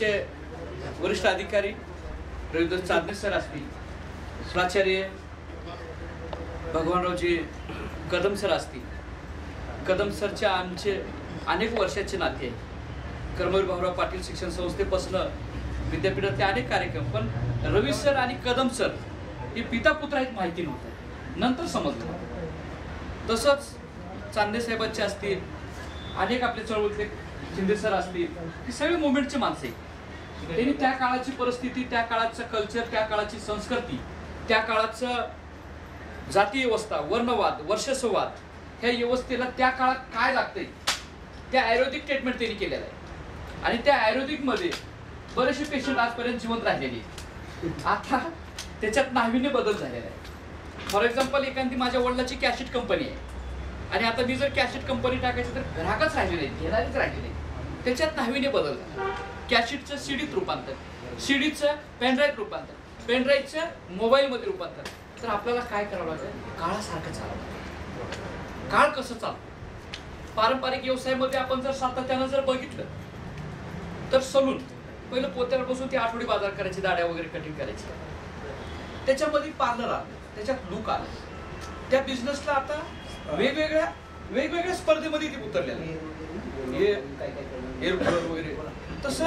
आमचे वरिष्ठ अधिकारी रविदास चांदणे सर असतील, प्राचार्य भगवानरावजी कदम सर असतील. कदम सरच्या आमचे अनेक वर्षाचे नाते आहे. कर्मवीर भाऊराव पाटील शिक्षण संस्थेपासून विद्यापीठातले अनेक कार्यक्रम. पण रवी सर आणि कदम सर हे पिता पुत्र आहेत माहिती नव्हतं, नंतर समजलं. तसंच चांदणे साहेबांचे असतील, अनेक आपले चळवळीतले शिंदे सर असतील, ही सगळी मुवमेंटची माणसं आहेत. त्यांनी त्या काळाची परिस्थिती, त्या काळाचं कल्चर, त्या काळाची संस्कृती, त्या काळाचं जाती व्यवस्था, वर्णवाद, वर्चस्ववाद, ह्या व्यवस्थेला त्या काळात काय लागतंय त्या आयुर्वेदिक ट्रीटमेंट त्यांनी केलेलं आहे. आणि त्या आयुर्वेदिकमध्ये बरेचसे पेशंट आजपर्यंत जिवंत राहिलेले. आता त्याच्यात नाविन्य बदल झालेला आहे. फॉर एक्झाम्पल, एखादी माझ्या वडिलाची कॅसेट कंपनी आहे आणि आता मी जर कॅसेट कंपनी टाकायची तर ग्राहकच राहिलेले आहेत, घेणारेच राहिलेले. त्याच्यात नाविन्य बदल झाला. कॅसेटचं सीडीत रूपांतर, सीडीचं पेनड्राईव्ह रूपांतर, पेनड्राईव्हचं मोबाईलमध्ये रूपांतर. तर आपल्याला काय करावं लागेल? काळासारखं चालावं लागेल. काळ कसं चालतं? पारंपरिक व्यवसायामध्ये आपण जर सातत्यानं जर बघितलं तर सलून पहिलं पोत्यावर बसून ते आठवडी बाजार करायचे, दाड्या वगैरे कटिंग करायचे. त्याच्यामध्ये पार्लर आलं, त्याच्यात लुक आलं. त्या बिझनेसला आता वेगवेगळ्या स्पर्धेमध्ये ते उतरलेलं आहे, एअर वगैरे. तसं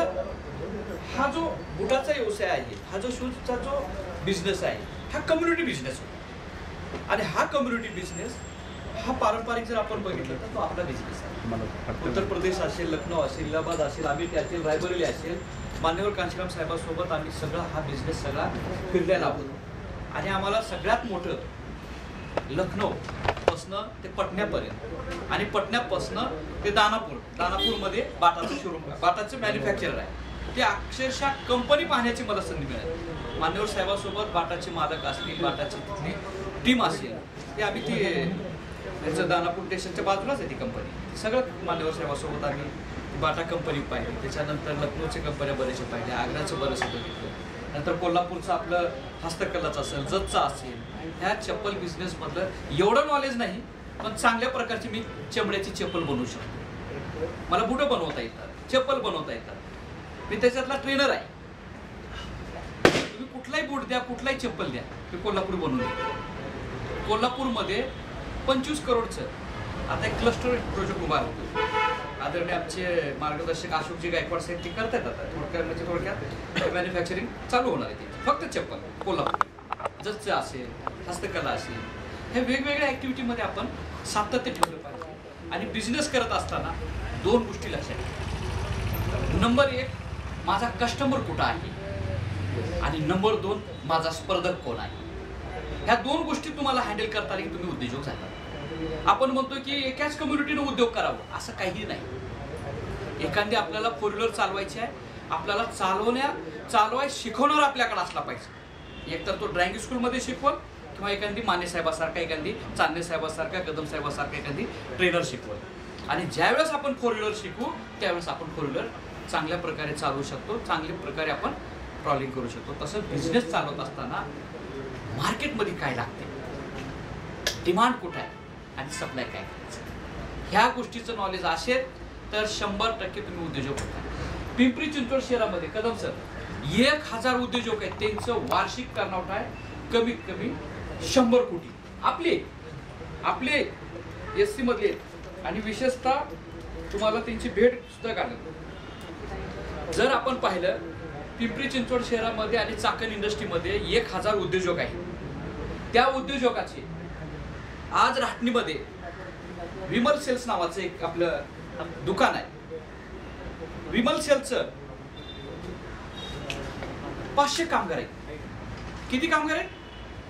हा जो बुटाचा व्यवसाय आहे, हा जो शूजचा जो बिझनेस आहे, हा कम्युनिटी बिझनेस होता. आणि हा कम्युनिटी बिझनेस हा पारंपरिक जर आपण बघितलं तर तो आपला बिझनेस आहे. उत्तर प्रदेश असेल, लखनौ असेल, इलाहाबाद असेल, अमेठी असेल, रायबरेली असेल, मान्यवर कांशीराम साहेबांसोबत आम्ही सगळा हा बिझनेस सगळा फिरलेला आहोत. आणि आम्हाला सगळ्यात मोठं लखनौ पासनं ते पटण्यापर्यंत आणि पटण्यापासनं ते दानापूरमध्ये बाटाचं शोरूम, बाटाचं मॅन्युफॅक्चरर आहे. ते अक्षरशः कंपनी पाहण्याची मला संधी मिळाली. मान्यवर साहेबांसोबत बाटाचे मालक असतील, बाटाची तिथली टीम असेल, ते आम्ही त्यांचं दानापूर स्टेशनच्या बाजूलाच आहे ती कंपनी. सगळं मान्यवर साहेबांसोबत आम्ही बाटा कंपनी पाहिली. त्याच्यानंतर लखनौच्या कंपन्या बरेचशा पाहिल्या, आग्र्याचं बरंचसं बघितलं. नंतर कोल्हापूरचं आपलं हस्तकलाचं असेल, जतचं असेल. ह्या चप्पल बिझनेसमधलं एवढं नॉलेज नाही, पण चांगल्या प्रकारची मी चमड्याची चप्पल बनवू शकतो. मला बुटं बनवता येतात, चप्पल बनवता येतात. मी त्याच्यातला ट्रेनर आहे. तुम्ही कुठलाही बूट द्या, कुठलाही चप्पल द्या, मी कोल्हापूर बनवून देतो. कोल्हापूरमध्ये 25 करोडचं आता एक क्लस्टर प्रोजेक्ट उभा होतो. आदरणीय आमचे मार्गदर्शक अशोकजी गायकवाड साहेब ते करतायत. आता थोडक्यात मॅन्युफॅक्चरिंग चालू होणार आहे. ते फक्त चप्पल कोल्हापूर, जसं असेल, हस्तकला असेल, ह्या वेगवेगळ्या ॲक्टिव्हिटीमध्ये आपण सातत्य ठेवलं पाहिजे. आणि बिझनेस करत असताना 2 गोष्टी लक्षात ठेवा. नंबर 1, माझा कस्टमर कुठं आहे, आणि नंबर 2, माझा स्पर्धक कोण आहे. ह्या 2 गोष्टी तुम्हाला हँडल करता आली की तुम्ही उद्योजक झाला. आपण म्हणतो की एकाच कम्युनिटीनं उद्योग करावं, असं काही नाही. एखादी आपल्याला 4 व्हीलर चालवायची आहे, आपल्याला चालवाय शिकवणार आपल्याकडे असला पाहिजे. एकतर तो ड्रायव्हिंग स्कूलमध्ये शिकवल, किंवा एखादी माने साहेबासारखा, एखादी चांदणे साहेबासारखा, कदम साहेबासारखा एखादी ट्रेनर शिकवल. आणि ज्यावेळेस आपण 4 व्हीलर शिकू त्यावेळेस आपण 4 व्हीलर चांगल्या प्रकारे चालवू शकतो, चांगल्या प्रकारे आपण ट्रॉलिंग करू शकतो. तसं बिझनेस चालवत असताना मार्केटमध्ये काय लागते, डिमांड कुठं आहे आणि सप्लाय काय करायचं, ह्या गोष्टीचं नॉलेज असेल तर 100% तुम्ही उद्योजक होता. पिंपरी चिंचवड शहरामध्ये कदम सर 1000 उद्योजक आहेत. त्यांचं वार्षिक टर्नआउट आहे कमीत कमी 100 कोटी. आपले SC मधले आहेत. आणि विशेषतः तुम्हाला त्यांची भेट सुद्धा घालत. जर आपण पाहिलं पिंपरी चिंचवड शहरामध्ये आणि चाकण इंडस्ट्रीमध्ये 1000 उद्योजक आहेत. त्या उद्योजकाचे आज राहटणीमध्ये विमल सेल्स नावाचं एक आपलं दुकान आहे. विमल सेल्सचं 500 कामगार आहेत. किती कामगार आहेत?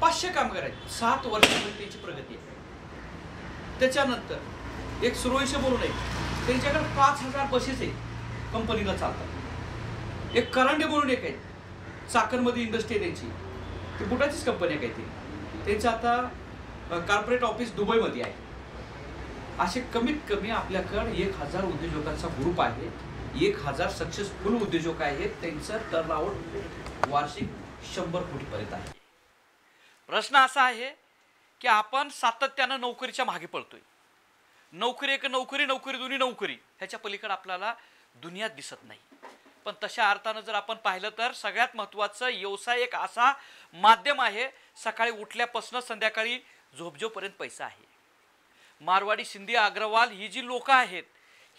500 कामगार आहेत. 7 वर्षांमध्ये त्यांची प्रगती आहे. त्याच्यानंतर एक सुरवैश्य बोलून आहे, त्यांच्याकडे 5000 बसेस आहेत कंपनीला चालतात. एक करांडे बोलून एक आहेत, चाकणमध्ये इंडस्ट्री आहे त्यांची, ती बुटाचीच कंपनी आहे काहीतरी. त्यांचं आता कॉर्पोरेट ऑफिस दुबईमध्ये आहे. असे कमीत कमी आपल्याकडे 1000 उद्योजकांचा ग्रुप आहे. 1000 सक्सेसफुल उद्योजक आहेत. त्यांचं टर्नआउट वार्षिक 100 कोटीपर्यंत आहे. प्रश्न असा आहे की आपण सातत्यानं नोकरीच्या मागे पळतोय. नोकरी एक नोकरी, नोकरी दोन्ही नोकरी, ह्याच्या पलीकडे आपल्याला दुनियात दिसत नाही. पण तशा अर्थानं जर आपण पाहिलं तर सगळ्यात महत्त्वाचं व्यवसाय एक असा माध्यम आहे, सकाळी उठल्यापासून संध्याकाळी झोपझोपर्यंत पैसा आहे. मारवाडी, शिंदे, अग्रवाल ही जी लोक आहेत,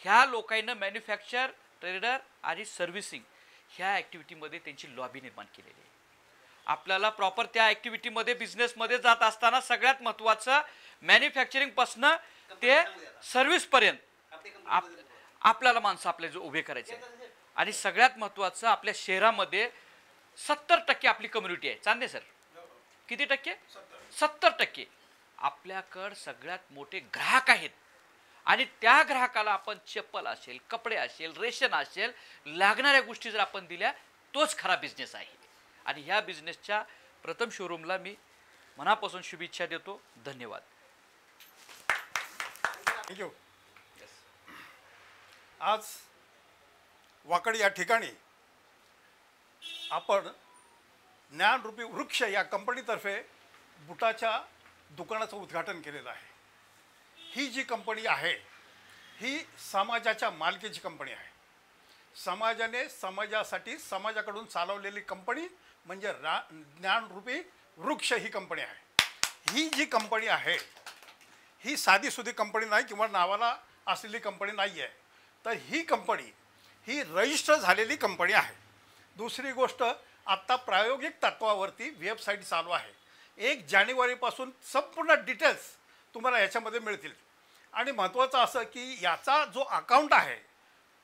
ह्या लोकांना मॅन्युफॅक्चर, ट्रेडर आणि सर्व्हिसिंग ह्या ॲक्टिव्हिटीमध्ये त्यांची लॉबी निर्माण केलेली आहे. आपल्याला प्रॉपर त्या ॲक्टिव्हिटीमध्ये बिझनेसमध्ये जात असताना सगळ्यात महत्त्वाचं मॅन्युफॅक्चरिंगपासून ते सर्व्हिसपर्यंत आपल्याला माणसं आपले जो उभे करायचे. आणि सगळ्यात महत्त्वाचं आपल्या शहरामध्ये 70% आपली कम्युनिटी आहे. चांदे सर किती टक्के? 70% आपल्याकडं सगळ्यात मोठे ग्राहक आहेत. आणि त्या ग्राहकाला आपण चप्पल असेल, कपडे असेल, रेशन असेल, लागणाऱ्या गोष्टी जर आपण दिल्या तोच खरा बिझनेस आहे. आणि ह्या बिझनेसच्या प्रथम शोरूमला मी मनापासून शुभेच्छा देतो. धन्यवाद. थँक्यू. आज वाकड या ठिकाणी आपण ज्ञानरूपी वृक्ष या कंपनीतर्फे बुटाच्या दुकानाचं उद्घाटन केलेलं आहे. ही जी कंपनी आहे ही समाजाच्या मालकीची कंपनी आहे. समाजाने समाजासाठी समाजाकडून चालवलेली कंपनी म्हणजे ज्ञानरूपी वृक्ष ही कंपनी आहे. ही जी कंपनी आहे ही साधीसुधी कंपनी नाही किंवा नावाला असलेली कंपनी नाही आहे. तर ही कंपनी ही रजिस्टर झालेली कंपनी आहे. दुसरी गोष्ट, आत्ता प्रायोगिक तत्वावरती वेबसाईट चालू आहे. 1 जानेवारीपासून संपूर्ण डिटेल्स तुम्हाला याच्यामध्ये मिळतील. आणि महत्त्वाचं असं की याचा जो अकाउंट आहे,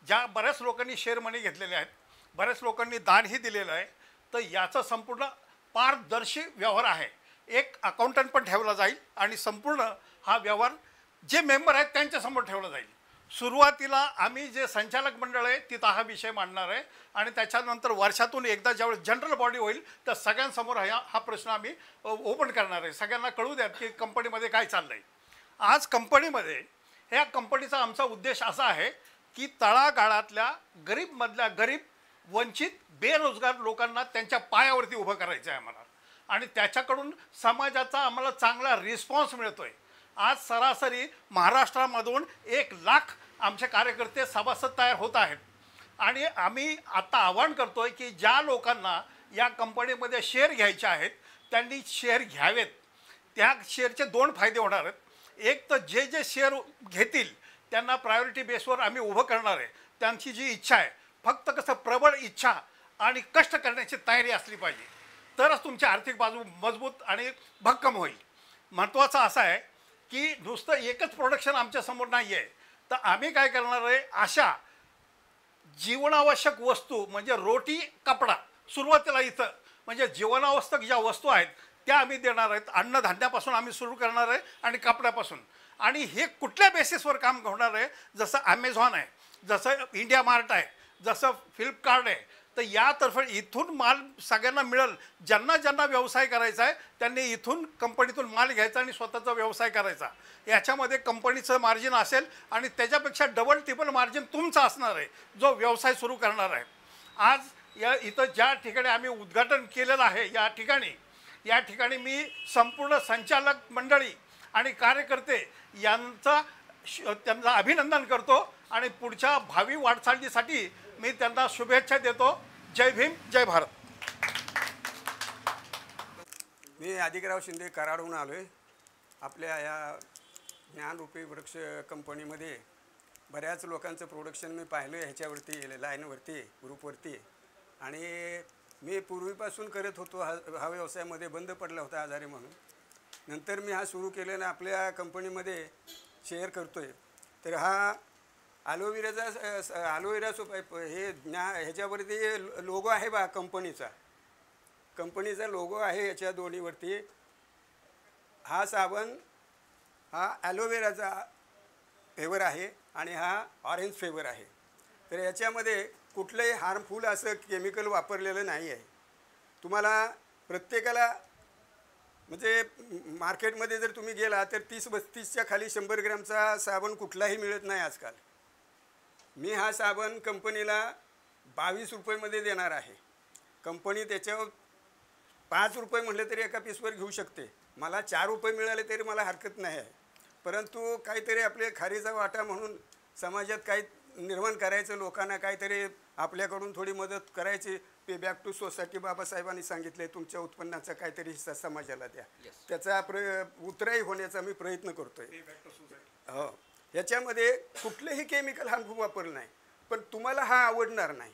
ज्या बऱ्याच लोकांनी शेअर मनी घेतलेले आहेत, बऱ्याच लोकांनी दानही दिलेलं आहे, तर याचा संपूर्ण पारदर्शी व्यवहार आहे. एक अकाउंटंट पण ठेवला जाईल आणि संपूर्ण हा व्यवहार जे मेंबर आहेत त्यांच्यासमोर ठेवला जाईल. सुरुवातीला आम्ही जे संचालक मंडळ आहे तिथं हा विषय मांडणार आहे आणि त्याच्यानंतर वर्षातून एकदा ज्यावेळेस जनरल बॉडी होईल तर सगळ्यांसमोर हा प्रश्न आम्ही ओपन करणार आहे. सगळ्यांना कळू द्या की कंपनीमध्ये काय चाललं आहे. आज कंपनीमध्ये ह्या कंपनीचा आमचा उद्देश असा आहे की तळागाळातल्या गरीबमधल्या गरीब, वंचित, बेरोजगार लोकांना त्यांच्या पायावरती उभं करायचं आहे आम्हाला. आणि त्याच्याकडून समाजाचा आम्हाला चांगला रिस्पॉन्स मिळतो आहे. आज सरासरी महाराष्ट्रामधून 1 लाख आमचे कार्यकर्ते सभासद तयार होत आहेत. आणि आम्ही आत्ता आवाहन करतो आहे की ज्या लोकांना या कंपनीमध्ये शेअर घ्यायचे आहेत त्यांनी शेअर घ्यावेत. त्या शेअरचे 2 फायदे होणार आहेत. एक तर जे शेअर घेतील त्यांना प्रायोरिटी बेसवर आम्ही उभं करणार आहे. त्यांची जी इच्छा आहे, फक्त कसं प्रबळ इच्छा आणि कष्ट करण्याची तयारी असली पाहिजे, तरच तुमची आर्थिक बाजू मजबूत आणि भक्कम होईल. महत्त्वाचं असं आहे की नुसतं एकच प्रोडक्शन आमच्यासमोर नाही आहे, तर आम्ही काय करणार आहे, अशा जीवनावश्यक वस्तू म्हणजे रोटी, कपडा, सुरुवातीला इथं म्हणजे जीवनावश्यक ज्या वस्तू आहेत त्या आम्ही देणार आहेत. अन्नधान्यापासून आम्ही सुरू करणार आहे आणि कपड्यापासून. आणि हे कुठल्या बेसिसवर काम होणार आहे, जसं ॲमेझॉन आहे, जसं इंडिया मार्ट आहे, जसं फ्लिपकार्ट आहे, तर यातर्फे इथून माल सगळ्यांना मिळेल. ज्यांना ज्यांना व्यवसाय करायचा आहे त्यांनी इथून कंपनीतून माल घ्यायचा आणि स्वतःचा व्यवसाय करायचा. याच्यामध्ये कंपनीचं मार्जिन असेल आणि त्याच्यापेक्षा डबल टिबल मार्जिन तुमचं असणार आहे जो व्यवसाय सुरू करणार आहे. आज या इथं ज्या ठिकाणी आम्ही उद्घाटन केलेलं आहे या ठिकाणी मी संपूर्ण संचालक मंडळी आणि कार्यकर्ते त्यांचं अभिनंदन करतो आणि पुढच्या भावी वाटचालीसाठी मी त्यांना शुभेच्छा देतो. जय भीम, जय भारत. मी अधिकराव शिंदे कराडहून आलो आहे. आपल्या या ज्ञानरूपी वृक्ष कंपनीमध्ये बऱ्याच लोकांचं प्रोडक्शन मी पाहिलं आहे ह्याच्यावरती, लाईनवरती, ग्रुपवरती. आणि मी पूर्वीपासून करत होतो. हा व्यवसायामध्ये बंद पडला होता आजारी म्हणून. नंतर मी हा सुरू केल्यानं आपल्या कंपनीमध्ये शेअर करतो आहे. तर हा ॲलोवेरा सोप हे ह्याच्यावरती लोगो आहे बा कंपनीचा लोगो आहे याच्या दोन्हीवरती. हा साबण हा ॲलोवेराचा फ्लेवर आहे आणि हा ऑरेंज फ्लेवर आहे. तर याच्यामध्ये कुठलंही हार्मफुल असं केमिकल वापरलेलं नाही आहे. तुम्हाला प्रत्येकाला म्हणजे मार्केटमध्ये जर तुम्ही गेला तर 30-32च्या खाली 100 ग्रॅमचा साबण कुठलाही मिळत नाही आजकाल. मी हा साबण कंपनीला 22 रुपयेमध्ये देणार आहे. कंपनी त्याच्यावर 5 रुपये म्हटले तरी एका पीसवर घेऊ शकते. मला 4 रुपये मिळाले तरी मला हरकत नाही आहे. परंतु काहीतरी आपले खारीचा वाटा म्हणून समाजात काही निर्माण करायचं, लोकांना काहीतरी आपल्याकडून थोडी मदत करायची. पे बॅक टू सोसायटी बाबासाहेबांनी सांगितले, तुमच्या उत्पन्नाचा काहीतरी हिस्सा समाजाला द्या. त्याचा उतराई होण्याचा मी प्रयत्न करतोय. हो, ह्याच्यामध्ये कुठलंही केमिकल हार्मफुल वापरलं नाही, पण तुम्हाला हा आवडणार नाही.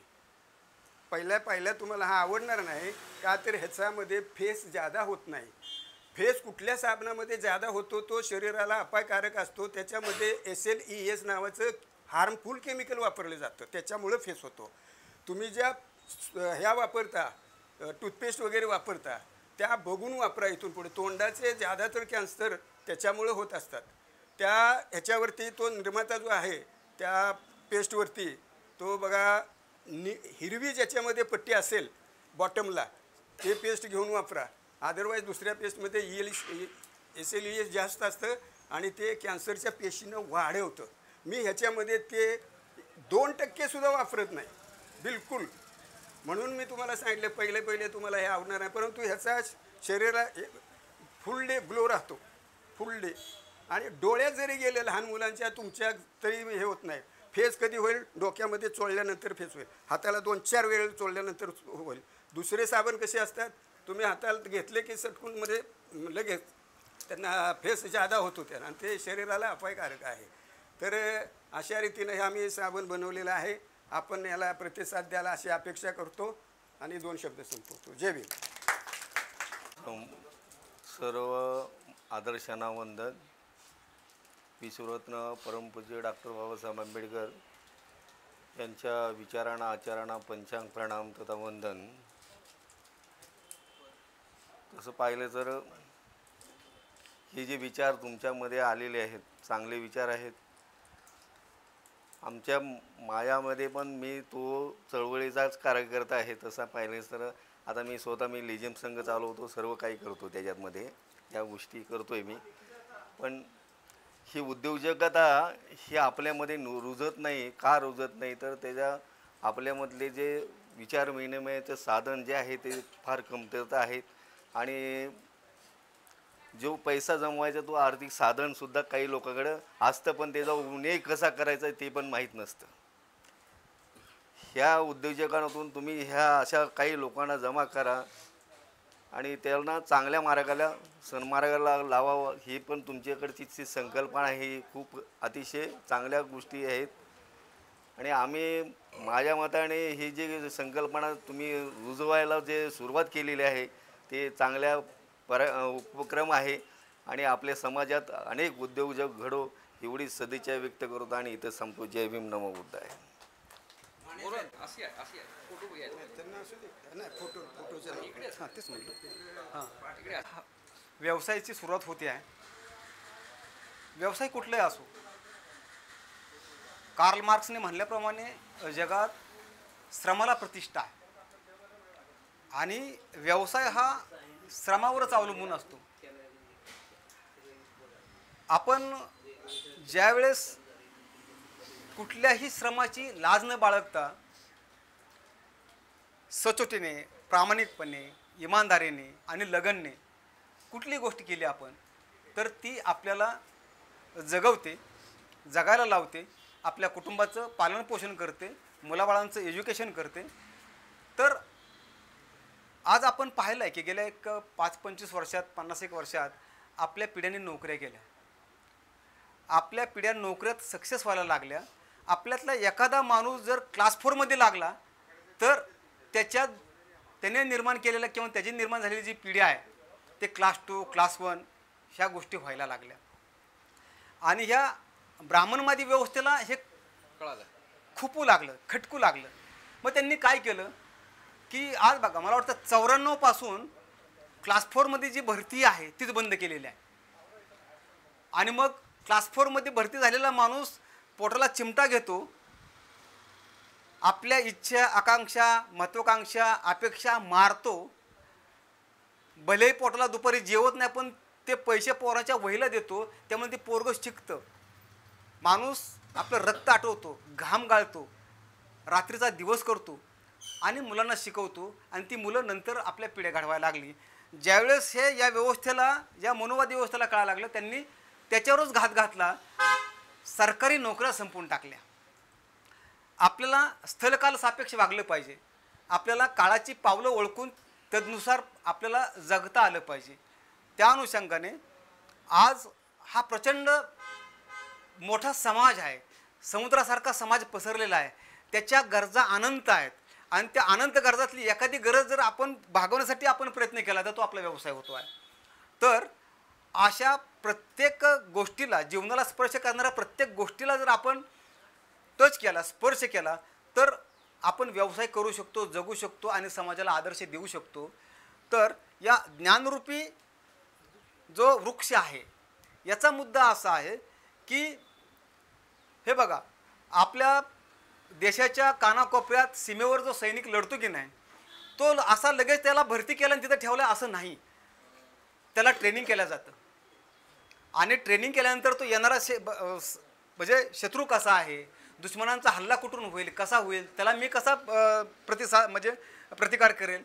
पहिल्या तुम्हाला हा आवडणार नाही का, तर ह्याच्यामध्ये फेस जादा होत नाही. फेस कुठल्या साबणामध्ये जादा होतो, तो शरीराला अपायकारक असतो. त्याच्यामध्ये SLES नावाचं हार्मफुल केमिकल वापरलं जातं, त्याच्यामुळं फेस होतो. तुम्ही ज्या ह्या वापरता, टूथपेस्ट वगैरे वापरता, त्या बघून वापरा इथून पुढे. तोंडाचे जादा तर कॅन्सर त्याच्यामुळं होत असतात. त्या ह्याच्यावरती तो निर्माता जो आहे त्या पेस्टवरती, तो बघा हिरवी ज्याच्यामध्ये पट्टी असेल बॉटमला, ते पेस्ट घेऊन वापरा. अदरवाईज दुसऱ्या पेस्टमध्ये SLES जास्त असतं आणि ते कॅन्सरच्या पेशीनं वाढवतं. मी ह्याच्यामध्ये ते 2%सुद्धा वापरत नाही बिलकुल. म्हणून मी तुम्हाला सांगितलं पहिले तुम्हाला हे आवडणार नाही, परंतु ह्याचा शरीराला फुल डे ग्लो राहतो, फुल डे. आणि डोळ्यात जरी गेले लहान मुलांच्या तुमच्या तरी हे होत नाही. फेस कधी होईल, डोक्यामध्ये चोळल्यानंतर फेस होईल, हाताला 2-4 वेळ चोळल्यानंतर होईल. दुसरे साबण कसे असतात, तुम्ही हाताला घेतले की सटकून मध्ये लगेच त्यांना फेस जादा होतो त्याला, आणि ते शरीराला अपायकारक आहे. तर अशा रीतीनं हे आम्ही साबण बनवलेलं आहे. आपण याला प्रतिसाद द्यायला अशी अपेक्षा करतो आणि 2 शब्द संपवतो. जय भीम. सर्व आदर्शांना वंदन. विश्वरत्न परमपूज्य डॉक्टर बाबासाहेब आंबेडकर यांच्या विचारांना आचारांना पंचांग प्रणाम तथा वंदन. तसं पाहिलं तर हे जे विचार तुमच्यामध्ये आलेले आहेत, चांगले विचार आहेत. आमच्या मायामध्ये पण मी तो चळवळीचाच कार्यकर्ता आहे. तसा पाहिलं तर आता मी स्वतः लेझिम संघ चालवतो, सर्व काही करतो त्याच्यामध्ये, या गोष्टी करतोय मी. पण ही उद्योजकता ही आपल्यामध्ये रुजत नाही. का रुजत नाही तर त्याच्या आपल्यामधले जे विचार विनिमयाचं साधन जे आहे ते फार कमतरता आहेत. आणि जो पैसा जमवायचा तो आर्थिक साधनसुद्धा काही लोकांकडं असतं, पण त्याचा उन्हे कसा करायचा ते पण माहीत नसतं. ह्या उद्योजकांतून तुम्ही ह्या अशा काही लोकांना जमा करा आणि त्यांना चांगल्या मार्गाला सन्मार्गाला लावावं. ही पण तुमच्याकडची संकल्पना ही खूप अतिशय चांगल्या गोष्टी आहेत. आणि आम्ही माझ्या मताने ही जी संकल्पना तुम्ही रुजवायला जे सुरुवात केलेली आहे ते चांगल्या उपक्रम आहे. आणि आपल्या समाजात अनेक उद्योजक घडो एवढी सदिच्छा व्यक्त करतो आणि इथं संपतो. जय भीम, नमो बुद्धाय. व्यवसायाची सुरुवात होते आहे. व्यवसाय कुठलाही असो, कार्ल मार्क्सने म्हणल्याप्रमाणे जगात श्रमाला प्रतिष्ठा आहे आणि व्यवसाय हा श्रमावरच अवलंबून असतो. आपण ज्यावेळेस कुठल्याही श्रमाची लाज न बाळगता सचोटीने, प्रामाणिकपणे, इमानदारीने आणि लगनने कुठली गोष्ट केली आपण, तर ती आपल्याला जगवते, जगायला लावते, आपल्या कुटुंबाचं पालनपोषण करते, मुलाबाळांचं एज्युकेशन करते. तर आज आपण पाहिलं आहे की गेल्या एक 5-25 वर्षात, 50-1 वर्षात आपल्या पिढ्यांनी नोकऱ्या केल्या. आपल्या पिढ्या नोकऱ्यात सक्सेस व्हायला लागल्या. आपल्यातला एखादा माणूस जर क्लास 4मध्ये लागला तर त्याने निर्माण केलेल्या किंवा त्याची निर्माण झालेली जी पिढी आहे ते क्लास 2, क्लास 1 ह्या गोष्टी व्हायला लागल्या. आणि ह्या ब्राह्मणवादी व्यवस्थेला हे खुपू लागलं, खटकू लागलं. मग त्यांनी काय केलं की आज बघा, मला वाटतं 94 पासून क्लास 4मध्ये जी भरती आहे तीच बंद केलेली आहे. आणि मग क्लास 4मध्ये भरती झालेला माणूस पोटाला चिमटा घेतो, आपल्या इच्छा, आकांक्षा, महत्वाकांक्षा, अपेक्षा मारतो. भलेही पोटाला दुपारी जेवत नाही, पण ते पैसे पोराच्या वहीला देतो, त्यामुळे ते पोरगं शिकतं. माणूस आपलं रक्त आटवतो, घाम गाळतो, रात्रीचा दिवस करतो आणि मुलांना शिकवतो. आणि ती मुलं नंतर आपल्या पिढ्या घडवायला लागली. ज्यावेळेस हे या व्यवस्थेला, या मनोवादी व्यवस्थेला कळायला लागलं, त्यांनी त्याच्यावरच घात घातला, सरकारी नोकऱ्या संपवून टाकल्या. आपल्याला स्थलकाल सापेक्ष वागलं पाहिजे. आपल्याला काळाची पावलं ओळखून तदनुसार आपल्याला जगता आलं पाहिजे. त्या अनुषंगाने आज हा प्रचंड मोठा समाज आहे, समुद्रासारखा समाज पसरलेला आहे. त्याच्या गरजा अनंत आहेत आणि त्या अनंत गरजातली एखादी गरज जर आपण भागवण्यासाठी आपण प्रयत्न केला तर तो आपला व्यवसाय होतो आहे. तर अशा प्रत्येक गोष्टीला, जीवनाला स्पर्श करणाऱ्या प्रत्येक गोष्टीला जर आपण टच केला, स्पर्श केला, तर आपण व्यवसाय करू शकतो, जगू शकतो आणि समाजाला आदर्श देऊ शकतो. तर या ज्ञानरूपी जो वृक्ष आहे याचा मुद्दा असा आहे की हे बघा, आपल्या देशाच्या कानाकोपऱ्यात सीमेवर जो सैनिक लढतो की नाही, तो असा लगेच त्याला भरती केला आणि तिथं ठेवला असं नाही. त्याला ट्रेनिंग केलं जातं आणि ट्रेनिंग केल्यानंतर तो येणारा म्हणजे शत्रू कसा आहे, दुश्मनांचा हल्ला कुठून होईल, कसा होईल, त्याला मी कसा म्हणजे प्रतिकार करेल,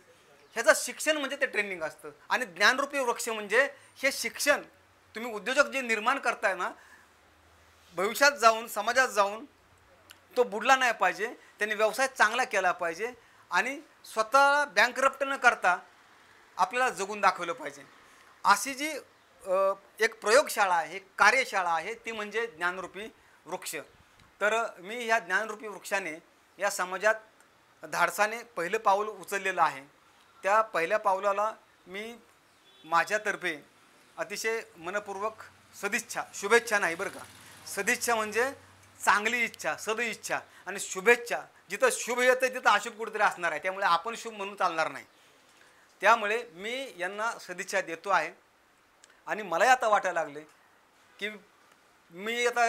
ह्याचं शिक्षण म्हणजे ते ट्रेनिंग असतं. आणि ज्ञानरूपी वृक्ष म्हणजे हे शिक्षण तुम्ही उद्योजक जे निर्माण करताय ना, भविष्यात जाऊन समाजात जाऊन तो बुडला नाही पाहिजे, त्यांनी व्यवसाय चांगला केला पाहिजे आणि स्वतः बँकरप्ट न करता आपल्याला जगून दाखवलं पाहिजे. अशी जी एक प्रयोगशाळा आहे, कार्यशाळा आहे, ती म्हणजे ज्ञानरूपी वृक्ष. तर मी ह्या ज्ञानरूपी वृक्षाने या समाजात धाडसाने पहिलं पाऊल उचललेलं आहे. त्या पहिल्या पावलाला मी माझ्यातर्फे अतिशय मनपूर्वक सदिच्छा, शुभेच्छा नाही बरं का, सदिच्छा म्हणजे चांगली इच्छा, सदिच्छा आणि शुभेच्छा. जिथं शुभ येतं तिथं अशुभ कुठेतरी असणार आहे, त्यामुळे आपण शुभ म्हणून चालणार नाही. त्यामुळे मी यांना सदिच्छा देतो आहे. आणि मलाही आता वाटायला लागले की मी आता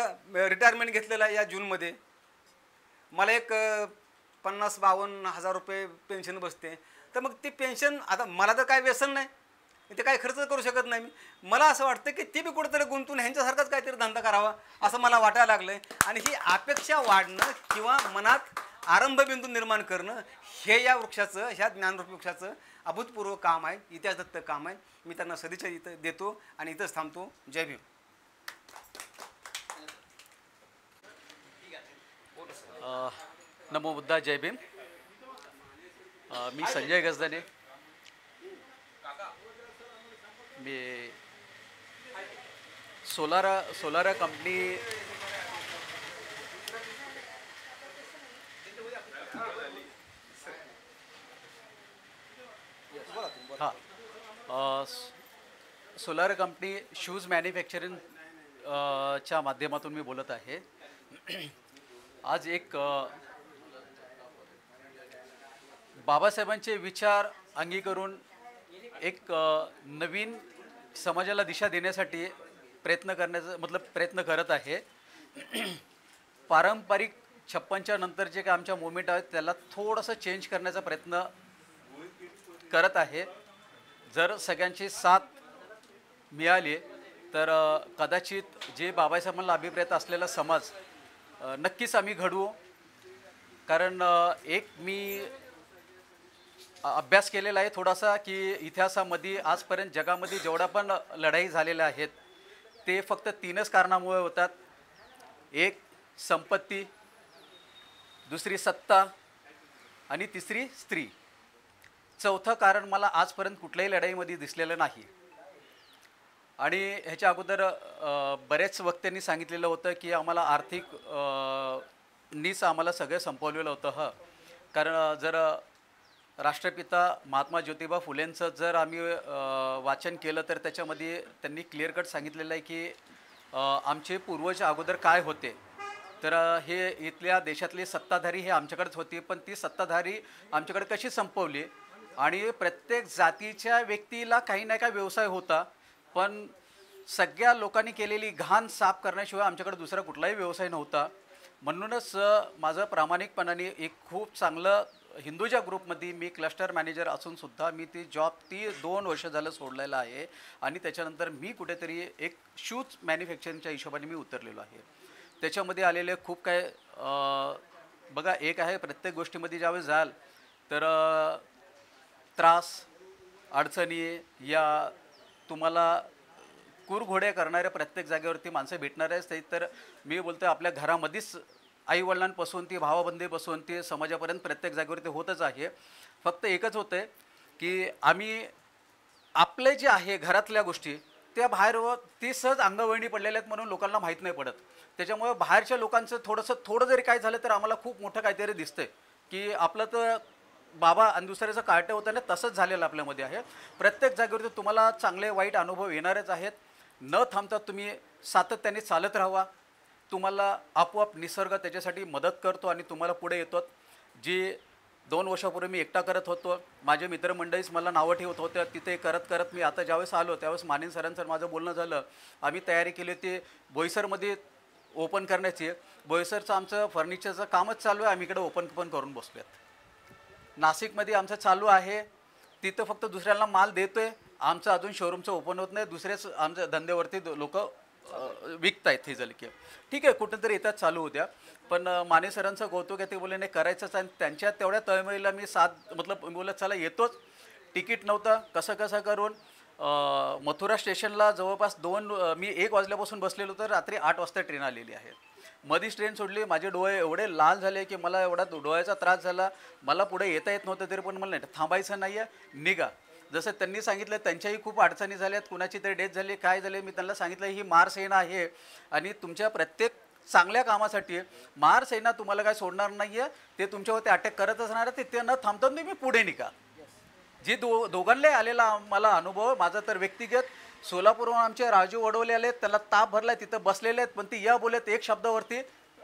रिटायरमेंट घेतलेलं आहे या जूनमध्ये, मला एक 50-52 हजार रुपये पेन्शन बसते. तर मग ती पेन्शन, आता मला तर काय व्यसन नाही, ते काही खर्च करू शकत नाही मी. मला असं वाटतं की ती बी कुठेतरी गुंतून ह्यांच्यासारखाच काहीतरी धंदा करावा असं मला वाटायला लागलं आहे. आणि ही अपेक्षा वाढणं किंवा मनात आरंभबिंदू निर्माण करणं हे या वृक्षाचं, ह्या ज्ञानरूपी वृक्षाचं अभूतपूर्व काम आहे, इतिहासदत्त काम आहे. मी त्यांना सदिच्छा इथं देतो आणि इथंच थांबतो. जय भीम. नमो बुद्धा, जय भीम. मी संजय गजदाने, मी Solara company solar company shoes manufacturing च्या माध्यमातून मी बोलत आहे. आज एक बाबासाहेबांचे विचार अंगीकरून एक नवीन समाजाला दिशा देण्यासाठी प्रयत्न करत आहे. पारंपरिक 56च्या नंतर जे काही आमच्या मुवमेंट आहेत त्याला थोडंसं चेंज करण्याचा प्रयत्न करत आहे. जर सगळ्यांची साथ मिळाली तर कदाचित जे बाबासाहेबांना अभिप्रेत असलेला समाज नक्कीच आम्ही घडवू. कारण एक मी अभ्यास केलेला आहे थोडासा की इतिहासामध्ये आजपर्यंत जगामध्ये जेवढ्या पण लढाई झालेल्या आहेत ते फक्त 3च कारणामुळे होतात. एक संपत्ती, दुसरी सत्ता आणि तिसरी स्त्री. चौथं कारण मला आजपर्यंत कुठल्याही लढाईमध्ये दिसलेलं नाही. आणि ह्याच्या अगोदर बरेच वक्त्यांनी सांगितलेलं होतं की आम्हाला आर्थिक नीच आम्हाला सगळं संपवलेलं होतं. कारण जर राष्ट्रपिता महात्मा ज्योतिबा फुलेंचं जर आम्ही वाचन केलं तर त्याच्यामध्ये त्यांनी क्लिअर कट सांगितलेलं आहे की आमचे पूर्वज अगोदर काय होते. तर हे इथल्या देशातले सत्ताधारी हे आमच्याकडेच होते, पण ती सत्ताधारी आमच्याकडे कशी संपवली. आणि प्रत्येक जातीच्या व्यक्तीला काही ना काही व्यवसाय होता, पण सगळ्या लोकांनी केलेली घाण साफ करण्याशिवाय आमच्याकडे दुसरा कुठलाही व्यवसाय नव्हता. म्हणूनच माझं प्रामाणिकपणाने एक खूप चांगलं हिंदूच्या ग्रुपमध्ये मी क्लस्टर मॅनेजर असूनसुद्धा मी ती जॉब 2 वर्ष झालं सोडलेलं आहे. आणि त्याच्यानंतर मी कुठेतरी एक शूज मॅन्युफॅक्चरिंगच्या हिशोबाने मी उतरलेलो आहे. त्याच्यामध्ये आलेले खूप काय बघा, एक आहे प्रत्येक गोष्टीमध्ये ज्यावेळेस जाल तर त्रास अडचणी या तुम्हाला कुरघोड्या करणाऱ्या प्रत्येक जागेवरती माणसं भेटणार आहेत. तर मी बोलतो आपल्या घरामध्येच आईवडिलांपासून ती भावाबंदीपासून ते समाजापर्यंत प्रत्येक जागेवर ते होतच आहे. फक्त एकच होतं आहे की आम्ही आपले जे आहे घरातल्या गोष्टी त्या बाहेर ती सहज अंगवळणी पडलेल्या आहेत म्हणून लोकांना माहीत नाही पडत. त्याच्यामुळे बाहेरच्या लोकांचं थोडं जरी काय झालं तर आम्हाला खूप मोठं काहीतरी दिसतंय की आपलं तर बाबा आणि दुसऱ्याचं कार्ट होतं ना, तसंच झालेलं आपल्यामध्ये आहे. प्रत्येक जागेवरती तुम्हाला चांगले वाईट अनुभव येणारच आहेत. न थांबता तुम्ही सातत्याने चालत राहावा. तुम्हाला आपोआप निसर्ग त्याच्यासाठी मदत करतो आणि तुम्हाला पुढे येतो. जी 2 वर्षापूर्वी मी एकटा करत होतो, माझे मित्रमंडळीच मला नावं ठेवत होत्या, तिथे करत करत मी आता ज्यावेळेस आलो त्यावेळेस मानिन सरांचं माझं बोलणं झालं. आम्ही तयारी केली होती बोईसरमध्ये ओपन करण्याची. बोईसरचं आमचं फर्निचरचं कामच चालू आहे, आम्ही इकडे ओपन पण करून बसलो आहेत. नाशिकमध्ये आमचं चालू आहे, तिथं फक्त दुसऱ्याला माल देतो आहे. आमचं अजून शोरूमचं ओपन होत नाही, दुसऱ्याच आमच्या धंद्यावरती लोक विकत आहेत. हे झालं की ठीक आहे, कुठंतरी येतात चालू होत्या. पण माने सरांचं कौतुक आहे, ते बोलले नाही करायचंच. आणि त्यांच्या तेवढ्या तळमळीला मी बोलत चला येतोच. तिकीट नव्हतं, कसं करून मथुरा स्टेशनला जवळपास मी 1 वाजल्यापासून बसलेलो तर रात्री 8 वाजता ट्रेन आलेली आहे. मधीच ट्रेन सोडली, माझे डोळे एवढे लाल झाले की मला एवढा डोळ्याचा त्रास झाला. मला पुढे येता येत नव्हतं, तरी पण मला नाही थांबायचं नाही आहे, निघा. जसं त्यांनी सांगितलं त्यांच्याही खूप अडचणी झाल्यात, कुणाची तरी डेथ झाली, काय झाले. मी त्यांना सांगितलं ही महारसेना आहे आणि तुमच्या प्रत्येक चांगल्या कामासाठी महारसेना तुम्हाला काय सोडणार नाही आहे. ते तुमच्यावरती अटॅक करत असणार आहे, ते न थांबता तुम्ही पुढे निघा. जी दोघांना आलेला मला अनुभव, माझा तर व्यक्तिगत सोलापूरहून आमचे राजू वडवले आले, त्याला ताप भरला, तिथं बसलेले आहेत, पण ती या बोलत एक शब्दावरती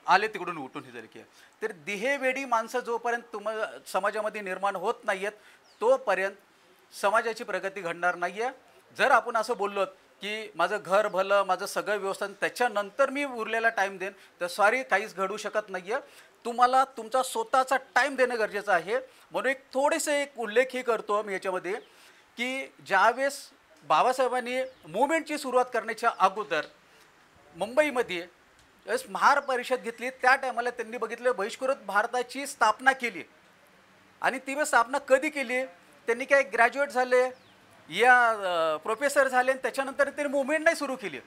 आले तिकडून उठून. ही जरी की तर दिहेवेडी माणसं जोपर्यंत समाजामध्ये निर्माण होत नाही आहेत तोपर्यंत समाजाची प्रगती घडणार नाही आहे. जर आपण असं बोललो की माझं घर भलं, माझं सगळं व्यवस्था त्याच्यानंतर मी उरलेला टाईम देईन, तर सॉरी काहीच घडू शकत नाही आहे. तुम्हाला तुमचा स्वतःचा टाईम देणं गरजेचं आहे. म्हणून एक उल्लेखही करतो मी याच्यामध्ये की ज्यावेळेस बाबासाहेबांनी मुवमेंटची सुरुवात करण्याच्या अगोदर मुंबईमध्ये ज्यावेळेस महार परिषद घेतली त्या टायमाला त्यांनी बघितलं बहिष्कृत भारताची स्थापना केली. आणि ती स्थापना कधी केली, त्यांनी काय ग्रॅज्युएट झाले या प्रोफेसर झाले आणि त्याच्यानंतर त्यांनी मुवमेंट नाही सुरू केली.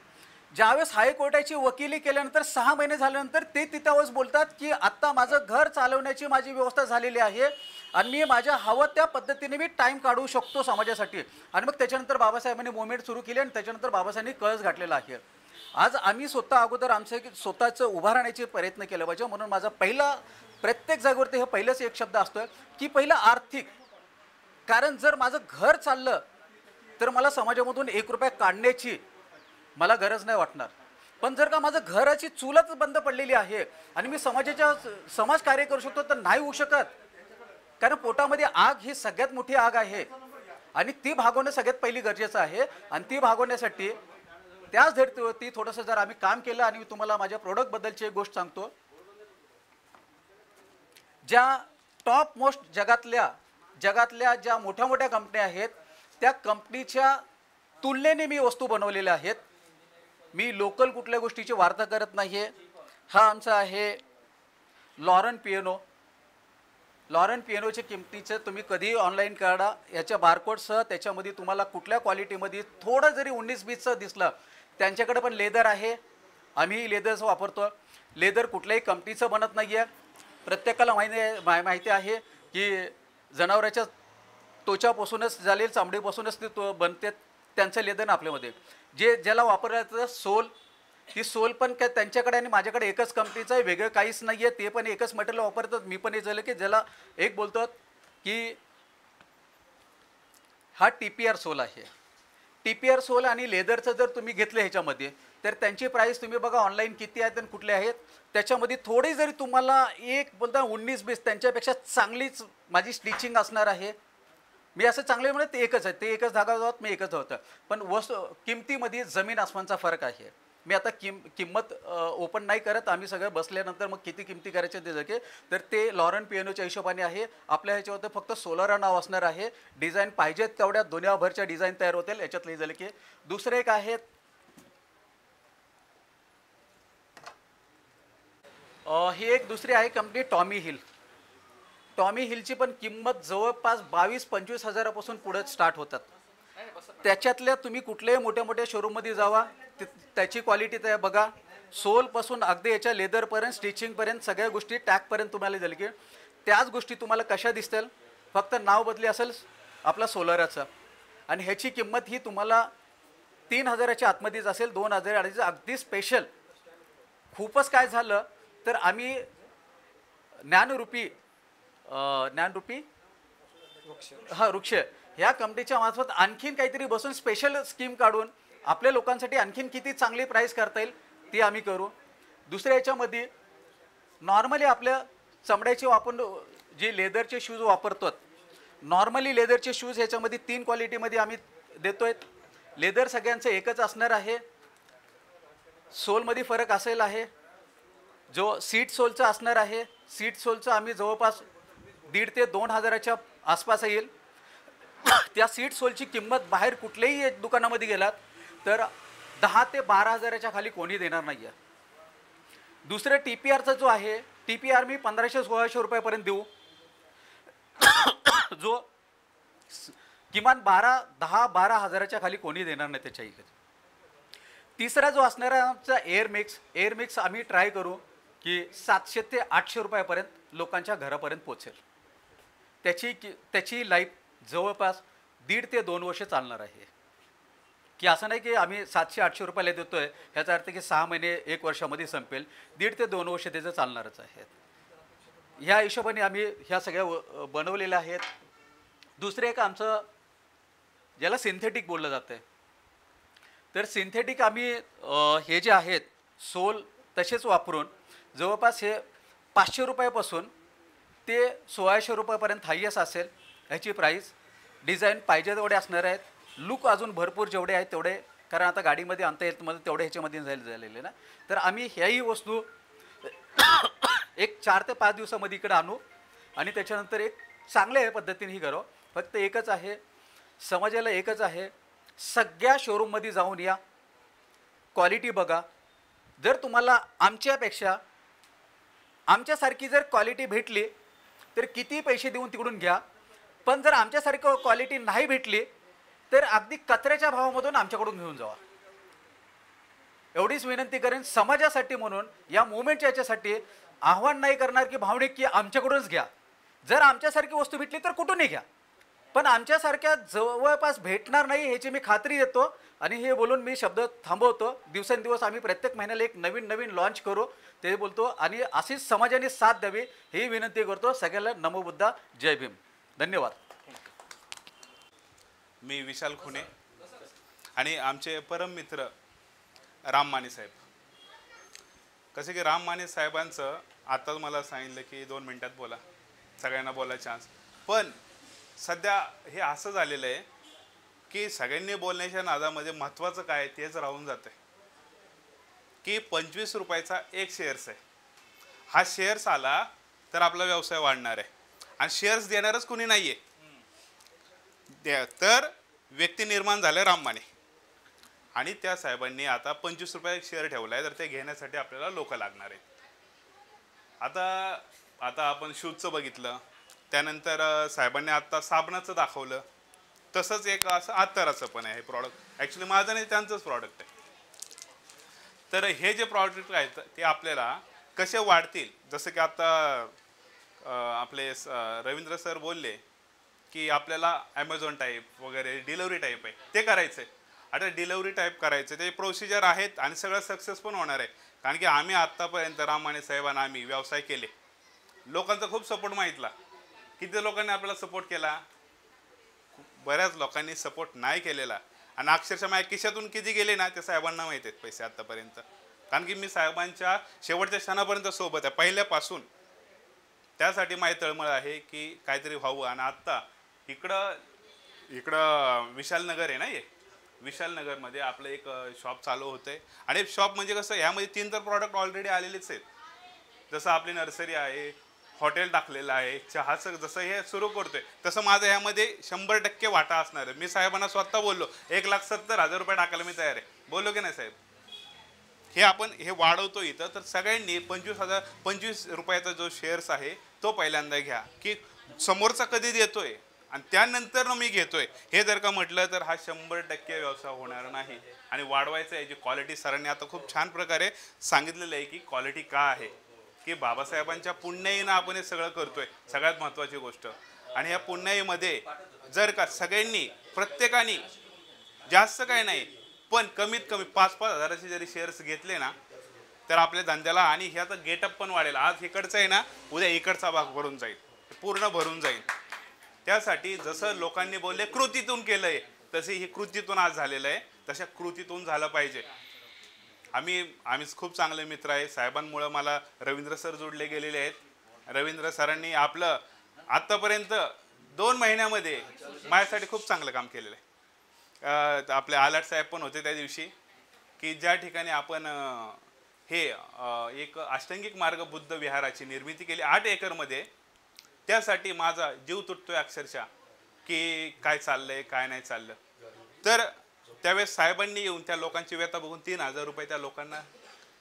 ज्यावेळेस हायकोर्टाची वकिली केल्यानंतर 6 महिने झाल्यानंतर ते तिथं बोलतात की आत्ता माझं घर चालवण्याची माझी व्यवस्था झालेली आहे आणि मी माझ्या हवं त्या पद्धतीने मी टाईम काढू शकतो समाजासाठी. आणि मग त्याच्यानंतर बाबासाहेबांनी मुवमेंट सुरू केली आणि त्याच्यानंतर बाबासाहेबांनी कळस घातलेला आहे. आज आम्ही अगोदर आमचं स्वतःचं उभा राहण्याचे प्रयत्न केले पाहिजे. म्हणून माझा पहिला प्रत्येक जागेवरती हे पहिलंच एक शब्द असतो की पहिलं आर्थिक. कारण जर माझं घर चाललं तर मला समाजामधून 1 रुपया काढण्याची मला गरज नाही वाटणार. पण जर का माझं घराची चूलच बंद पडलेली आहे आणि मी समाज कार्य करू शकतो तर नाही होऊ शकत. कारण पोटामध्ये आग ही सगळ्यात मोठी आग आहे आणि ती भागवणं सगळ्यात पहिली गरजेचं आहे. आणि ती भागवण्यासाठी त्याच धर्तीवरती थोडंसं जर आम्ही काम केलं. आणि मी तुम्हाला माझ्या प्रोडक्टबद्दलची एक गोष्ट सांगतो. ज्या टॉप मोस्ट जगातल्या ज्या मोठ्या मोठ्या कंपन्या आहेत त्या कंपनीच्या तुलनेने मी वस्तू बनवलेल्या आहेत. मी लोकल कुठल्या गोष्टीची वार्ता करत नाही आहे. हा आमचा आहे लॉरन पियानोच्या किमतीचं तुम्ही कधीही ऑनलाईन काढा, याच्या बारकोडसह त्याच्यामध्ये तुम्हाला कुठल्या क्वालिटीमध्ये थोडं जरी 19-20चं दिसलं. त्यांच्याकडे पण लेदर आहे, आम्ही लेदरचं वापरतो. लेदर कुठल्याही कंपनीचं बनत नाही आहे. प्रत्येकाला माहिती आहे की जनावराच्या त्वचापासूनच झालेली चामडीपासूनच ते बनते. त्यांचं लेदर आपल्यामध्ये ज्याला वापरायचं ती सोल पण काय त्यांच्याकडे आणि माझ्याकडे एकच कंपनीचं आहे, वेगळं काहीच नाही आहे. ते पण एकच मटेरियल वापरतात. मी पण हे झालं की ज्याला एक बोलतात की हा TPR सोल आहे. TPR सोल आणि लेदरचं जर तुम्ही घेतलं ह्याच्यामध्ये तर त्यांची प्राईस तुम्ही बघा ऑनलाईन किती आहेत आणि कुठले आहेत. त्याच्यामध्ये थोडी जरी तुम्हाला एक बोलता 19-20 त्यांच्यापेक्षा चांगलीच माझी स्टिचिंग असणार आहे. मी असं चांगले म्हणत ते एकच आहे, ते एकच धागा होत मी एकच होतं. पण किमतीमध्ये जमीन आसमानचा फरक आहे. मी आता किंमत ओपन नाही करत. आम्ही सगळं बसल्यानंतर मग किती किमती करायचे ते जगे तर ते लॉरन पियानोच्या हिशोबाने आहे. आपल्या ह्याच्यावर फक्त सोलारा नाव असणार आहे. डिझाईन पाहिजेत तेवढ्या दुनियाभरच्या डिझाईन तयार होतील. याच्यातलं झालं की दुसरं एक आहे ही एक दुसरी आहे कंपनी टॉमी हिलची पण किंमत जवळपास 22-25 हजारापासून पुढे स्टार्ट होतात. त्याच्यातल्या तुम्ही कुठल्याही मोठ्या शोरूममध्ये जावा, त्याची क्वालिटी त्या बघा. सोलपासून अगदी याच्या लेदरपर्यंत स्टिचिंगपर्यंत सगळ्या गोष्टी टॅगपर्यंत तुम्हाला दिलं की त्याच गोष्टी तुम्हाला कशा दिसतील, फक्त नाव बदली असेल आपला सोलाराचं, आणि ह्याची किंमत ही तुम्हाला 3,000च्या आतमध्येच असेल, 2,000 अडीच अगदी स्पेशल. खूपच काय झालं तर आम्ही ज्ञानरूपी वृक्ष ह्या कंपनीच्या मार्फत आणखीन काहीतरी बसून स्पेशल स्कीम काढून आपल्या लोकांसाठी आणखीन किती चांगली प्राईस करता येईल ती आम्ही करू. दुसऱ्या याच्यामध्ये नॉर्मली आपल्या चमड्याचे आपण जे लेदरचे शूज वापरतो, नॉर्मली लेदरचे शूज ह्याच्यामध्ये 3 क्वालिटीमध्ये आम्ही देतोय. लेदर सगळ्यांचं एकच असणार आहे, सोलमध्ये फरक असेल आहे. जो सीट सोलचा असणार आहे, सीट सोलचं आम्ही जवळपास 1,500 ते 2,000च्या आसपास येईल. त्या सीट सोलची किंमत बाहेर कुठल्याही एक दुकानामध्ये गेलात तर 10,000 ते 12,000च्या खाली कोणी देणार नाही आहे. दुसरं TPRचा जो आहे, TPR मी 1,500-1,600 रुपयापर्यंत देऊ, जो किमान 10-12,000च्या खाली कोणी देणार नाही त्याच्या इकडे. तिसरा जो असणार आहे आमचा एअर मिक्स आम्ही ट्राय करू की 700 ते 800 रुपयापर्यंत लोकांच्या घरापर्यंत पोचेल. त्याची लाईफ जवळपास 1.5 ते 2 वर्ष चालणार आहे. की असं नाही की आम्ही 700-800 रुपयाला देतोय ह्याचा अर्थ की 6 महिने 1 वर्षामध्ये संपेल. 1.5 ते 2 वर्ष त्याचं चालणारच आहे. ह्या हिशोबाने आम्ही ह्या सगळ्या बनवलेल्या आहेत. दुसरं एक आमचं ज्याला सिंथेटिक बोललं जातं आहे, तर सिंथेटिक आम्ही हे जे आहेत सोल तसेच वापरून जवळपास हे 500 रुपयापासून ते 1,600 रुपयापर्यंत हायस्ट असेल ह्याची प्राईस. डिझाईन पाहिजे तेवढे असणार आहेत, लुक अजून भरपूर जेवढे आहेत तेवढे, कारण आता गाडीमध्ये आणता येत मला तेवढे ह्याच्यामध्ये झालेले ना. तर आम्ही ह्याही वस्तू एक 4 ते 5 दिवसामध्ये इकडे आणू आणि त्याच्यानंतर एक चांगल्या पद्धतीने ही करू. फक्त एकच आहे, समाजाला एकच आहे, सगळ्या शोरूममध्ये जाऊन या, क्वालिटी बघा. जर तुम्हाला आमच्यासारखी जर क्वालिटी भेटली तर किती पैसे देऊन तिकडून घ्या, पण जर आमच्यासारखं क्वालिटी नाही भेटली तर अगदी कचऱ्याच्या भावामधून आमच्याकडून घेऊन जावा. एवढीच विनंती करेन समाजासाठी. म्हणून या मुवमेंटच्या याच्यासाठी आव्हान नाही करणार की भावनिक की आमच्याकडूनच घ्या. जर आमच्यासारखी वस्तू भेटली तर कुठूनही घ्या, पण आमच्यासारख्या जवळपास भेटणार नाही ह्याची मी खात्री देतो. आणि हे बोलून मी शब्द थांबवतो. दिवसेंदिवस आम्ही प्रत्येक महिन्याला एक नवीन लॉन्च करू ते बोलतो, आणि अशीच समाजाने साथ द्यावी ही विनंती करतो. सगळ्याला नमो बुद्धा, जय भीम, धन्यवाद. मी विशाल खुने आणि आमचे परम मित्र राम माने साहेब. कसे की राम माने साहेबांचं आताच मला सांगितलं की 2 मिनिटात बोला, सगळ्यांना बोलायचा चान्स. पण सध्या हे असं झालेलं आहे की सगळ्यांनी बोलण्याच्या नादामध्ये महत्त्वाचं काय तेच राहून जातं की 25 रुपयाचा एक शेअर्स आहे. हा शेअर्स आला तर आपला व्यवसाय वाढणार आहे, आणि शेअर्स देणारच कुणी नाही आहे. तर व्यक्ती निर्माण झाले राम माने, आणि त्या साहेबांनी आता 25 रुपये एक शेअर ठेवला आहे. तर ते घेण्यासाठी आपल्याला लोक लागणार आहेत. आता आपण शूजचं बघितलं, त्यानंतर साहेबांनी आता साबणाचं दाखवलं, तसंच एक असं अत्तराचं पण आहे प्रॉडक्ट. ॲक्च्युली माझं नाही, त्यांचंच प्रॉडक्ट आहे. तर हे जे प्रॉडक्ट आहेत ते आपल्याला कसे वाढतील, जसं की आता आपले रवींद्र सर बोलले की आपल्याला ॲमेझॉन टाईप वगैरे डिलेवरी टाईप आहे ते करायचं आहे. आता डिलेवरी टाईप करायचं ते प्रोसिजर आहेत आणि सगळं सक्सेस पण होणार आहे. कारण की आम्ही आत्तापर्यंत राम माने साहेबांना आम्ही व्यवसाय केले, लोकांचा खूप सपोर्ट मागितला. किती लोकांनी आपल्याला सपोर्ट केला? बऱ्याच लोकांनी सपोर्ट नाही केलेला, आणि अक्षरशः माझ्या खिशातून किती गेले ना ते साहेबांना माहीत आहेत पैसे आत्तापर्यंत. कारण की मी साहेबांच्या शेवटच्या क्षणापर्यंत सोबत आहे पहिल्यापासून. त्यासाठी माझी तळमळ आहे की काहीतरी व्हावं. आणि आत्ता इकडं विशालनगर आहे ना, हे विशालनगरमध्ये आपलं एक शॉप चालू होतं आहे. आणि शॉप म्हणजे कसं, ह्यामध्ये 3 तर प्रॉडक्ट ऑलरेडी आलेलेच आहेत. जसं आपली नर्सरी आहे, हॉटेल टाकलेलं आहे, चहाचं जसं हे सुरू करतोय तसं माझं ह्यामध्ये 100% वाटा असणार आहे. मी साहेबांना स्वतः बोललो 1,70,000 रुपये टाकायला मी तयार आहे, बोललो की नाही साहेब. हे आपण हे वाढवतो इथं. तर सगळ्यांनी 25 रुपयाचा जो शेअर्स आहे तो पहिल्यांदा घ्या, की समोरचा कधी देतोय आणि त्यानंतर मी घेतोय हे जर का म्हटलं तर हा 100% व्यवसाय होणार नाही. आणि वाढवायचं आहे, जी क्वालिटी सरांनी आता खूप छान प्रकारे सांगितलेलं आहे की क्वालिटी का आहे, की बाबासाहेबांच्या पुण्याईनं आपण हे सगळं करतोय, सगळ्यात महत्त्वाची गोष्ट. आणि या पुण्याईमध्ये जर का सगळ्यांनी प्रत्येकाने जास्त काही नाही पण कमीत कमी 5-5 हजाराचे जरी शेअर्स घेतले ना तर आपल्या धंद्याला आणि ह्याचा गेटअप पण वाढेल. आज इकडचं आहे ना, उद्या इकडचा भाग भरून जाईल, पूर्ण भरून जाईल. त्यासाठी जसं लोकांनी बोलले कृतीतून केलंय, तसे ही कृतीतून आज झालेलं आहे, तशा कृतीतून झालं पाहिजे. आम्ही खूप चांगले मित्र आहे. साहेबांमुळे मला रवींद्र सर जोडले गेलेले आहेत. रवींद्र सरांनी आपलं आत्तापर्यंत 2 महिन्यामध्ये माझ्यासाठी खूप चांगलं काम केलेलं आहे. आपले आलाट साहेब पण होते त्या दिवशी, की ज्या ठिकाणी आपण हे एक अष्टांगिक मार्ग बुद्ध विहाराची निर्मिती केली 8 एकरमध्ये. त्यासाठी माझा जीव तुटतोय अक्षरशः, की काय चाललंय काय नाही चाललं. तर त्यावेळेस साहेबांनी येऊन त्या लोकांची व्यथा बघून 3,000 रुपये त्या लोकांना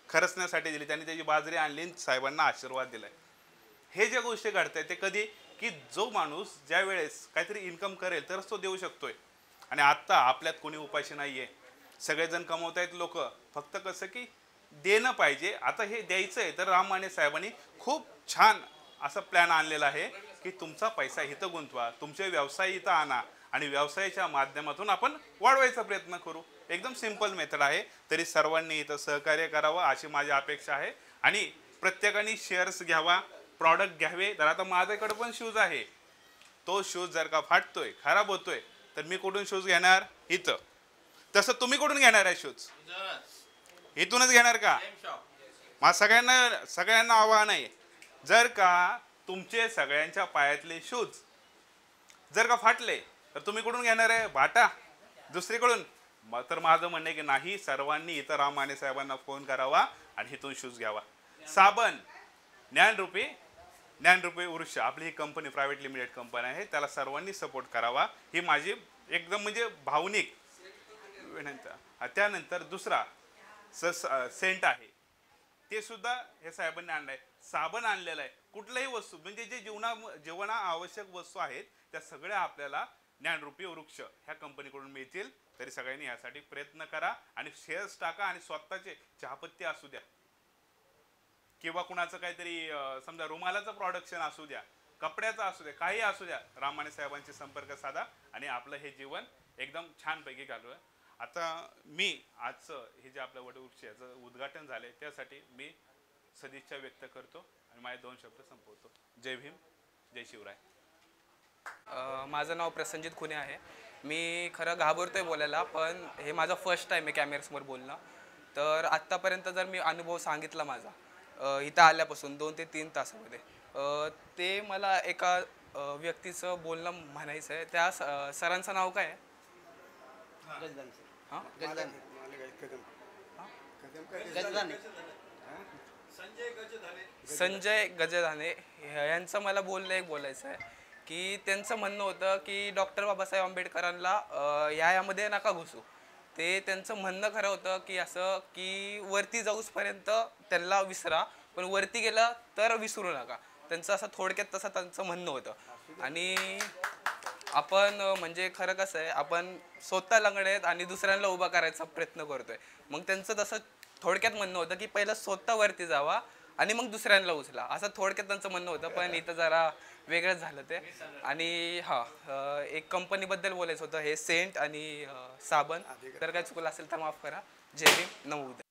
खरचण्यासाठी दिली. त्यांनी त्याची बाजरी आणली, साहेबांना आशीर्वाद दिलाय. हे ज्या गोष्टी घडतायत ते कधी, की जो माणूस ज्या वेळेस काहीतरी इन्कम करेल तरच तो देऊ शकतोय. आणि आत्ता आपल्यात कोणी उपाशी नाहीये, सगळेजण कमवतायत लोक. फक्त कसं की देणं पाहिजे. आता हे द्यायचं आहे तर राम माने साहेबांनी खूप छान असा प्लॅन आणलेला आहे, की तुमचा पैसा इथं गुंतवा, तुमचे व्यवसाय इथं आणा आणि व्यवसायाच्या माध्यमातून आपण वाढवायचा प्रयत्न करू. एकदम सिंपल मेथड आहे. तरी सर्वांनी इथं सहकार्य करावं अशी माझी अपेक्षा आहे. आणि प्रत्येकाने शेअर्स घ्यावा, प्रॉडक्ट घ्यावे. तर आता माझ्याकडे पण शूज आहे, तो शूज जर का फाटतोय, खराब होतोय, तर मी कुठून शूज घेणार? इथं. तसं तुम्ही कुठून घेणार आहे शूज? इथूनच घेणार का? मग सगळ्यांना आव्हान आहे, जर का तुमचे सगळ्यांच्या पायातले शूज जर का फाटले तर तुम्ही कुठून घेणार आहे? बाटा दुसरीकडून? तर माझं म्हणणं आहे की नाही, सर्वांनी इथं राम माने साहेबांना फोन करावा आणि इथून शूज घ्यावा. साबण ज्ञानरूपी वृक्ष आपली ही कंपनी प्रायव्हेट लिमिटेड कंपनी आहे, त्याला सर्वांनी सपोर्ट करावा. ही माझी एकदम म्हणजे भावनिक विनंती. त्यानंतर दुसरा सेंट आहे, ते सुद्धा हे साहेबांनी आणलंय. साबण आणलेला आहे. कुठल्याही वस्तू म्हणजे जे जीवना आवश्यक वस्तू आहेत त्या सगळ्या आपल्याला ज्ञानरूपी वृक्ष ह्या कंपनीकडून मिळतील. तरी सगळ्यांनी यासाठी प्रयत्न करा आणि शेअर्स टाका. आणि स्वतःचे चहापत्ती असू द्या किंवा कुणाचं काहीतरी समजा रुमालाचं प्रोडक्शन असू द्या, कपड्याचं असू द्या, काही असू द्या, राम माने साहेबांशी संपर्क साधा आणि आपलं हे जीवन एकदम छानपैकी घालूया. आता मी आजचं हे जे आपलं वटवृक्षाचं उद्घाटन झालंय त्यासाठी मी सदिच्छा व्यक्त करतो आणि माझे 2 शब्द संपवतो. जय भीम, जय शिवराय. माझं नाव प्रसंजित खुने आहे. मी खरं घाबरतोय बोलायला, पण हे माझं फर्स्ट टाईम आहे कॅमेऱ्यासमोर बोलणं. तर आत्तापर्यंत जर मी अनुभव सांगितला माझा इथं आल्यापासून 2 ते 3 तासामध्ये, ते मला एका व्यक्तीचं बोलणं म्हणायचं आहे. त्या सरांचं नाव काय आहे? हां, संजय गजधाने यांचं मला बोलायचं आहे की त्यांचं म्हणणं होतं की डॉक्टर बाबासाहेब आंबेडकरांना यामध्ये नका घुसू. ते त्यांचं म्हणणं खरं होतं की असं की वरती जाऊसपर्यंत त्यांना विसरा, पण वरती गेला तर विसरू नका. त्यांचं असं थोडक्यात तसं त्यांचं म्हणणं होतं. आणि आपण म्हणजे खरं कसं आहे, आपण स्वतः लंगडे आहेत आणि दुसऱ्यांना उभा करायचा प्रयत्न करतोय. मग त्यांचं तसं थोडक्यात म्हणणं होतं की पहिलं स्वतः वरती जावा आणि मग दुसऱ्यांना उचला, असं थोडक्यात त्यांचं म्हणणं होतं. पण इथं जरा वेगळंच झालं ते. आणि हां, एक कंपनीबद्दल बोलायचं होतं, हे सेंट आणि साबण. तर काय चुकलं असेल तर माफ करा. जय भीम, नमो बुद्धाय.